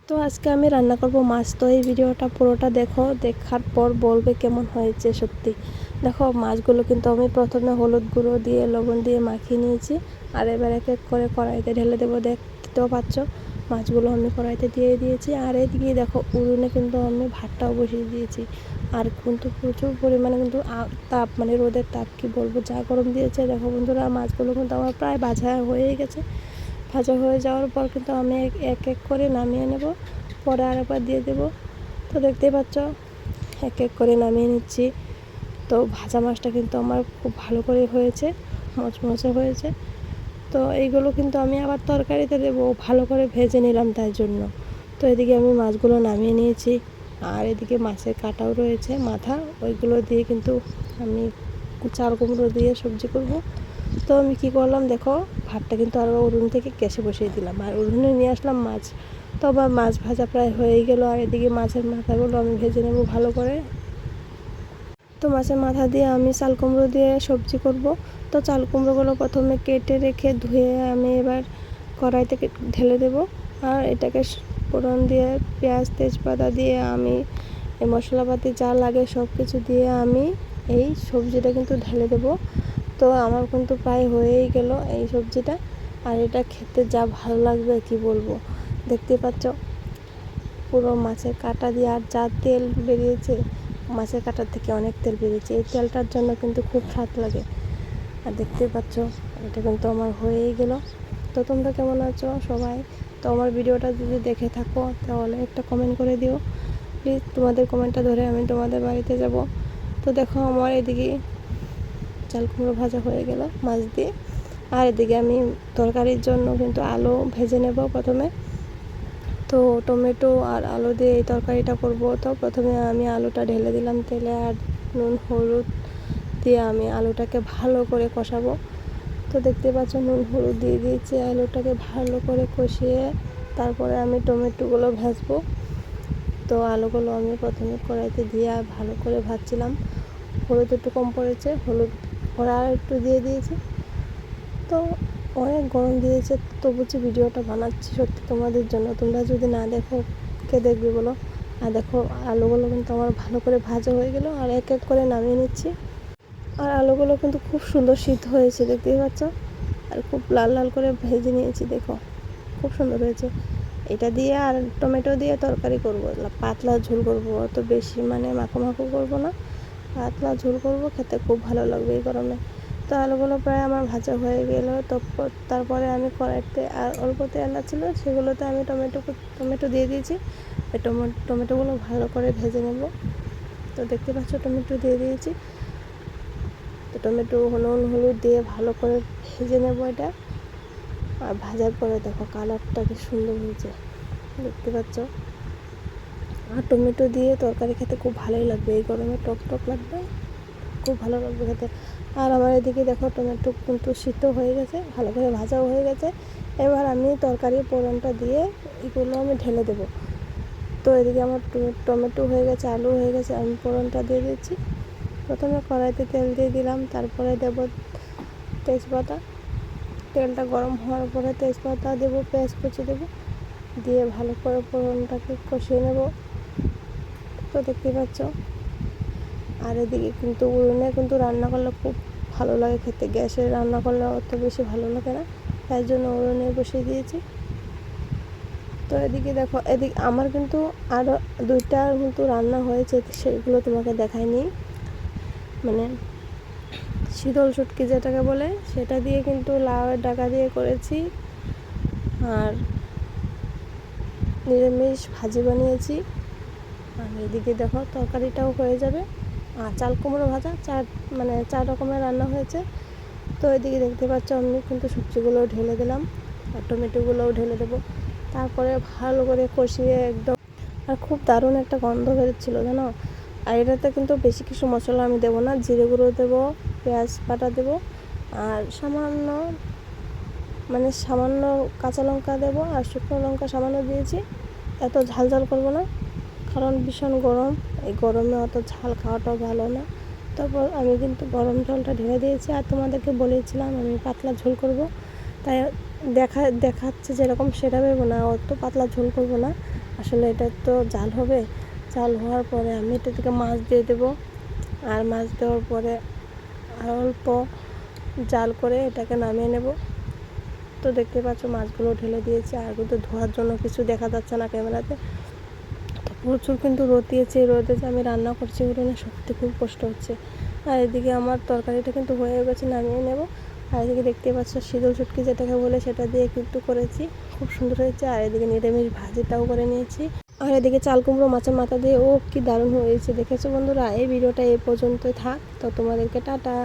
তো আজকে আমি রান্না করব মাছ। তো এই ভিডিওটা পুরোটা দেখো, দেখার পর বলবে কেমন হয়েছে। সত্যি দেখো, মাছগুলো কিন্তু আমি প্রথমে হলুদ গুঁড়ো দিয়ে লবণ দিয়ে মাখিয়ে নিয়েছি। আর এবার এক এক করে কড়াইতে ঢেলে দেবো। দেখতেও পাচ্ছ মাছগুলো আমি কড়াইতে দিয়ে দিয়েছি। আর এদিকে দেখো উনুনে কিন্তু আমি ভাতটাও বসিয়ে দিয়েছি। আর কিন্তু প্রচুর পরিমাণে কিন্তু তাপ, মানে রোদের তাপ, কি বলবো, যা গরম দিয়েছে। দেখো বন্ধুরা, মাছগুলো কিন্তু আমার প্রায় ভাজা হয়ে গেছে। ভাজা হয়ে যাওয়ার পর কিন্তু আমি এক এক করে নামিয়ে নেব, পরে আরেকবার দিয়ে দেব। তো দেখতেই পাচ্ছ এক এক করে নামিয়ে নিচ্ছি। তো ভাজা মাছটা কিন্তু আমার খুব ভালো করে হয়েছে, মচমচে হয়েছে। তো এইগুলো কিন্তু আমি আবার তরকারিতে দেবো, ভালো করে ভেজে নিলাম তাই জন্য। তো এদিকে আমি মাছগুলো নামিয়ে নিয়েছি। আর এদিকে মাছের কাঁটাও রয়েছে, মাথা, ওইগুলো দিয়ে কিন্তু আমি চাল কুমড়ো দিয়ে সবজি করব। তো আমি কী করলাম দেখো, ভাতটা কিন্তু আরও উনুন থেকে গ্যাসে বসিয়ে দিলাম, আর উনুনে নিয়ে আসলাম মাছ। তো আবার মাছ ভাজা প্রায় হয়েই গেল। আর এদিকে মাছের মাথাগুলো আমি ভেজে নেব ভালো করে। তো মাছের মাথা দিয়ে আমি চাল কুমড়ো দিয়ে সবজি করব। তো চাল কুমড়োগুলো প্রথমে কেটে রেখে ধুয়ে আমি এবার কড়াই থেকে ঢেলে দেব। আর এটাকে ফোড়ন দিয়ে পেঁয়াজ তেজপাতা দিয়ে আমি এই মশলাপাতি যা লাগে সব কিছু দিয়ে আমি এই সবজিটা কিন্তু ঢেলে দেব। তো আমার কিন্তু প্রায় হয়েই গেল এই সবজিটা। আর এটা খেতে যা ভালো লাগবে কি বলবো। দেখতে পাচ্ছ পুরো মাছের কাঁটা দিয়ে, আর যা তেল বেরিয়েছে, মাছের কাঁটার থেকে অনেক তেল বেরিয়েছে। এই তেলটার জন্য কিন্তু খুব স্বাদ লাগে। আর দেখতে পাচ্ছ এটা কিন্তু আমার হয়েই গেল। তো তোমরা কেমন আছো সবাই? তো আমার ভিডিওটা যদি দেখে থাকো তাহলে একটা কমেন্ট করে দিও প্লিজ। তোমাদের কমেন্টটা ধরে আমি তোমাদের বাড়িতে যাব। তো দেখো আমার এদিকে চাল কুমড়ো ভাজা হয়ে গেল মাছ দিয়ে। আর এদিকে আমি তরকারির জন্য কিন্তু আলু ভেজে নেব প্রথমে। তো টমেটো আর আলু দিয়ে এই তরকারিটা করব। তো প্রথমে আমি আলুটা ঢেলে দিলাম তেলে, আর নুন হলুদ দিয়ে আমি আলুটাকে ভালো করে কষাবো। তো দেখতে পাচ্ছ নুন হলুদ দিয়ে দিয়েছি, আলুটাকে ভালো করে কষিয়ে তারপরে আমি টমেটোগুলো ভাজবো। তো আলুগুলো আমি প্রথমে কড়াইতে দিয়ে ভালো করে ভাজছিলাম। হলুদ একটু কম পড়েছে, হলুদ পরে আর একটু দিয়ে দিয়েছি। তো অনেক গরম দিয়েছে, তবু যে ভিডিওটা বানাচ্ছি সত্যি তোমাদের জন্য। তোমরা যদি না দেখো কে দেখবে বলো। আর দেখো আলুগুলো কিন্তু আমার ভালো করে ভাজা হয়ে গেল। আর এক এক করে নামিয়ে নিচ্ছি। আর আলুগুলো কিন্তু খুব সুন্দর সিদ্ধ হয়েছে, দেখতেই পাচ্ছ। আর খুব লাল লাল করে ভেজে নিয়েছি, দেখো খুব সুন্দর হয়েছে। এটা দিয়ে আর টমেটো দিয়ে তরকারি করব, পাতলা ঝোল করব, অত বেশি মানে মাখো মাখো করবো না, পাতলা ঝোল করব। খেতে খুব ভালো লাগবে এই গরমে। তো আলুগুলো প্রায় আমার ভাজা হয়ে গেল। তো তারপরে আমি কড়াইতে আর অল্প তেল ছিল, সেগুলোতে আমি টমেটো দিয়ে দিয়েছি। এই টমেটোগুলো ভালো করে ভেজে নেব। তো দেখতে পাচ্ছ টমেটো দিয়ে দিয়েছি। তো টমেটো নুন হলুদ দিয়ে ভালো করে ভেজে নেব এটা। আর ভাজার পরে দেখো কালারটা কি সুন্দর হয়েছে, দেখতে পাচ্ছ। আর টমেটো দিয়ে তরকারি খেতে খুব ভালোই লাগবে, এই গরমে টক টক লাগবে, খুব ভালো লাগবে খেতে। আর আমার এদিকে দেখো টমেটো কিন্তু সিদ্ধ হয়ে গেছে, ভালো করে ভাজাও হয়ে গেছে। এবার আমি তরকারির ফোড়নটা দিয়ে এগুলো আমি ঢেলে দেবো। তো এদিকে আমার টমেটো হয়ে গেছে, আলু হয়ে গেছে, আমি ফোড়নটা দিয়ে দিচ্ছি। প্রথমে কড়াইতে তেল দিয়ে দিলাম, তারপরে দেব তেজপাতা। তেলটা গরম হওয়ার পরে তেজপাতা দেবো, পেঁয়াজ কুচি দেবো, দিয়ে ভালো করে ফোড়নটাকে কষিয়ে নেব। তো দেখতে পাচ্ছ। আর এদিকে কিন্তু উনুনে কিন্তু রান্না করলে খুব ভালো লাগে খেতে, গ্যাসে রান্না করলে অত বেশি ভালো লাগে না, তাই জন্য উনুনে বসিয়ে দিয়েছি। তো এদিকে দেখো, এদিকে আমার কিন্তু আরও দুইটা কিন্তু রান্না হয়েছে, সেগুলো তোমাকে দেখায়নি। মানে শীতল শুটকি যেটাকে বলে, সেটা দিয়ে কিন্তু লাউয়ের ডাঁটা দিয়ে করেছি। আর নিরামিষ ভাজি বানিয়েছি। আর এদিকে দেখো তরকারিটাও হয়ে যাবে। আর চাল কুমড়ো ভাজা, চার রকমের রান্না হয়েছে। তো এদিকে দেখতে পাচ্ছ আমি কিন্তু সবজিগুলোও ঢেলে দিলাম, আর টমেটোগুলোও ঢেলে দেবো। তারপরে ভালো করে কষিয়ে একদম, আর খুব দারুণ একটা গন্ধ বেরোচ্ছিলো জানো। আর এটাতে কিন্তু বেশি কিছু মশলা আমি দেবো না, জিরে গুঁড়ো দেবো, পেঁয়াজ বাটা দেবো, আর সামান্য কাঁচা লঙ্কা দেবো, আর শুকনো লঙ্কা সামান্য দিয়েছি। এত ঝাল ঝাল করবো না, কারণ ভীষণ গরম, এই গরমে অত ঝাল খাওয়াটাও ভালো না। তারপর আমি কিন্তু গরম জলটা ঢেলে দিয়েছি। আর তোমাদেরকে বলেছিলাম আমি পাতলা ঝোল করব, তাই দেখাচ্ছে যেরকম সেটা ভেবো না, অত পাতলা ঝোল করবো না, আসলে এটা তো জাল হবে। জাল হওয়ার পরে আমি এটা থেকে মাছ দিয়ে দেবো, আর মাছ দেওয়ার পরে আর অল্প জাল করে এটাকে নামিয়ে নেব। তো দেখতে পাচ্ছ মাছগুলো ঢেলে দিয়েছি, আর কিন্তু ধোয়ার জন্য কিছু দেখা যাচ্ছে না ক্যামেরাতে। তো প্রচুর কিন্তু রোদ দিয়েছে, এই রোদে যে আমি রান্না করছি উঠোনে সত্যি খুব কষ্ট হচ্ছে। আর এদিকে আমার তরকারিটা কিন্তু হয়ে গেছে, নামিয়ে নেব। আর এদিকে দেখতে পাচ্ছ শীতল শুটকি যেটাকে বলে সেটা দিয়ে কিন্তু করেছি, খুব সুন্দর হয়েছে। আর এদিকে নিরামিষ ভাজিটাও করে নিয়েছি। আর এদিকে চাল কুমড়ো মাছের মাথা দিয়ে কি দারুণ হয়েছে দেখেছো বন্ধুরা। এই ভিডিওটা এই পর্যন্তই থাক, তো তোমাদেরকে টাটা।